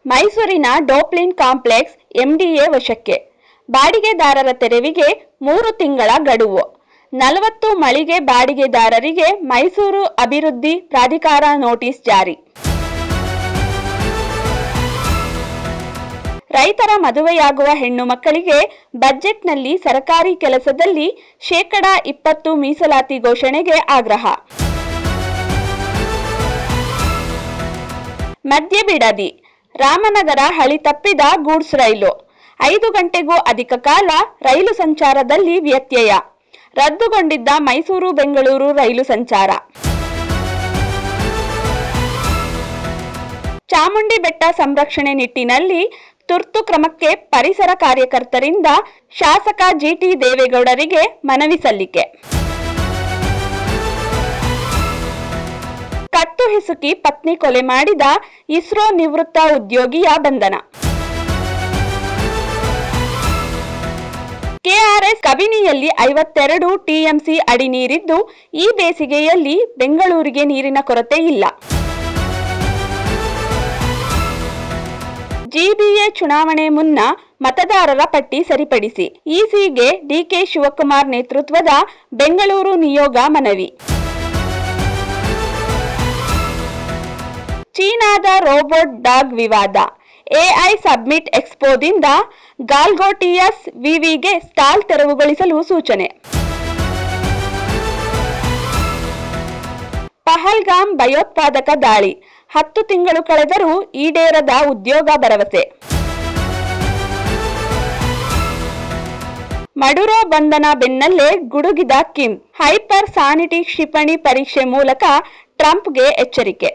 ಮೈಸೂರಿನ ಡೋಪ್ಲಿನ್ complex MDA ವಶಕ್ಕೆ. ಬಾಡಿಗೆದಾರರ ತೆರವಿಗೆ 3 ತಿಂಗಳ ಗಡುವು. 40 ಮಳಿಗೆ ಬಾಡಿಗೆದಾರರಿಗೆ ಮೈಸೂರು ಅಭಿವೃದ್ಧಿ ಪ್ರಾಧಿಕಾರ ನೋಟಿಸ್ ಜಾರಿ. ರೈತರ ಮದುವೆಯಾಗುವ ಹೆಣ್ಣು ಮಕ್ಕಳಿಗೆ ಬಜೆಟ್ನಲ್ಲಿ ಸರ್ಕಾರಿ ಕೆಲಸದಲ್ಲಿ ಶೇಕಡಾ 20 ಮೀಸಲಾತಿ ಘೋಷಣೆಗೆ ಆಗ್ರಹ. ಮದ್ಯ ಬಿಡದಿ. ರಾಮನಗರ ಹಳಿ ತಪ್ಪಿದ ಗೂಡ್ಸ್ ರೈಲು. 5 ಗಂಟೆಗೂ ಅಧಿಕ ಕಾಲ ರೈಲು ಸಂಚಾರದಲ್ಲಿ ವ್ಯತ್ಯಯ. ರದ್ದುಗೊಂಡಿದ್ದ ಮೈಸೂರು ಬೆಂಗಳೂರು ರೈಲು ಸಂಚಾರ. ಚಾಮುಂಡಿ ಬೆಟ್ಟ ಸಂರಕ್ಷಣೆ ನಿಟ್ಟಿನಲ್ಲಿ ತುರ್ತು ಕ್ರಮಕ್ಕೆ ಪರಿಸರ ಕಾರ್ಯಕರ್ತರಿಂದ ಶಾಸಕ ಜಿಟಿ ದೇವೇಗೌಡರಿಗೆ ಮನವಿ ಸಲ್ಲಿಕೆ. ಕತ್ತು ಹಿಸುಕಿ ಪತ್ನಿ ಕೊಲೆ ಮಾಡಿದ ಇಸ್ರೋ ನಿವೃತ್ತ ಉದ್ಯೋಗಿಯ ಬಂಧನ. ಕೆಆರ್ಎಸ್ ಕಬಿನಿಯಲ್ಲಿ 52 ಟಿಎಂಸಿ ಅಡಿ ನೀರಿದ್ದು, ಈ ಬೇಸಿಗೆಯಲ್ಲಿ ಬೆಂಗಳೂರಿಗೆ ನೀರಿನ ಕೊರತೆ ಇಲ್ಲ. ಜಿಬಿಎ ಚುನಾವಣೆ ಮುನ್ನ ಮತದಾರರ ಪಟ್ಟಿ ಸರಿಪಡಿಸಿ. ಇಸಿಗೆ ಡಿಕೆ ಶಿವಕುಮಾರ್ ನೇತೃತ್ವದ ಬೆಂಗಳೂರು ನಿಯೋಗ ಮನವಿ. ಚೀನಾದ ರೋಬೋಟ್ ಡಾಗ್ ವಿವಾದ. ಎಐ ಸಬ್ಮಿಟ್ ಎಕ್ಸ್ಪೋದಿಂದ ಗಾಲ್ಗೋಟಿಯಸ್ ವಿವಿಗೆ ಸ್ಟಾಲ್ ತೆರವುಗೊಳಿಸಲು ಸೂಚನೆ. ಪಹಲ್ಗಾಮ್ ಭಯೋತ್ಪಾದಕ ದಾಳಿ. 10 ತಿಂಗಳು ಕಳೆದರೂ ಈಡೇರದ ಉದ್ಯೋಗ ಭರವಸೆ. ಮಡುರೋ ಬಂಧನ ಬೆನ್ನಲ್ಲೇ ಗುಡುಗಿದ ಕಿಮ್. ಹೈಪರ್ ಸಾನಿಟಿ ಕ್ಷಿಪಣಿ ಪರೀಕ್ಷೆ ಮೂಲಕ ಟ್ರಂಪ್ಗೆ ಎಚ್ಚರಿಕೆ.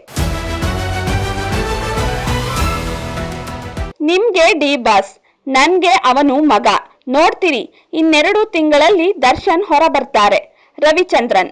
ನಿಮ್ಗೆ ಡಿ ಬಾಸ್, ನನ್ಗೆ ಅವನು ಮಗ. ನೋಡ್ತೀರಿ, ಇನ್ನೆರಡು ತಿಂಗಳಲ್ಲಿ ದರ್ಶನ್ ಹೊರ ಬರ್ತಾರೆ. ರವಿಚಂದ್ರನ್.